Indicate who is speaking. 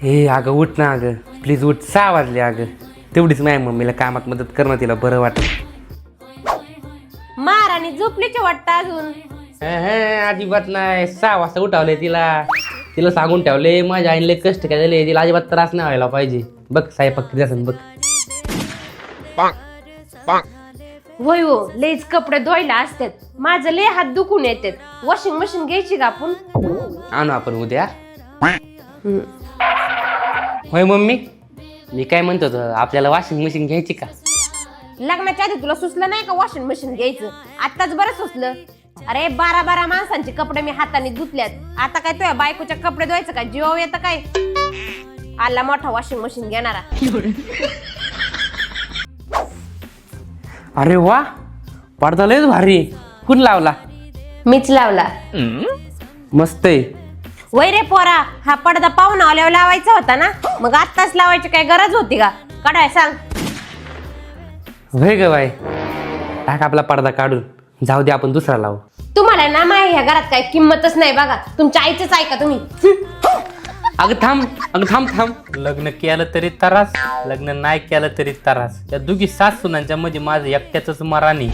Speaker 1: हे अगं उठ ना अगं, प्लीज उठ. 6 वाजले अगं. तेवढीच माझ्या मम्मीला कामात मदत करणं, तिला बरं वाटत.
Speaker 2: महाराणी झोपलीच वाटतं अजून.
Speaker 1: अजिबात नाही. 6 वाजता उठावले तिला. तिला सांगून ठेवले माझ्या आईने लय कष्ट काय झाले, तिला अजिबात त्रास नाही व्हायला पाहिजे. बघ स्वयंपाक किती असेल बघ.
Speaker 2: होय हो, लयच कपडे धुवायला असतात. माझं लय हात दुखून येतात. वॉशिंग मशीन घ्यायची का आपण?
Speaker 1: आणू आपण उद्या. होय मम्मी, मी काय म्हणतो होतो, आपल्याला वॉशिंग मशीन घ्यायची का?
Speaker 2: लग्नाच्या आधी तुला सुचलं नाही का वॉशिंग मशीन घ्यायचं? आताच बरं सुचलं. अरे 12 माणसांचे कपडे मी हाताने धुतल्यात. आता काय तुझ्या बायकोचे कपडे धुवायचं काय जीवावर येतं काय? आला मोठा वॉशिंग मशीन घेणारा.
Speaker 1: अरे वा, पडदा लयच भारी. कोण लावला?
Speaker 2: मीच लावला.
Speaker 1: मस्त आहे.
Speaker 2: वय रे पोरा, हा पडदा पाहून आल्यावर लावायचा होता ना, मग आत्ताच लावायची काय गरज होती का? काढाय सांग.
Speaker 1: होय ग बाय, टाक आपला पडदा काढून. जाऊ दे, आपण दुसरा लावू.
Speaker 2: तुम्हाला ना माय ह्या घरात काही किंमतच नाही बघा. तुमच्या आईचंच ऐका तुम्ही.
Speaker 1: अगं थांब. लग्न केलं तरी त्रास, लग्न नाही केलं तरी त्रास. त्या दोघी सासूनांच्या मध्ये माझं एकट्याच मराणी.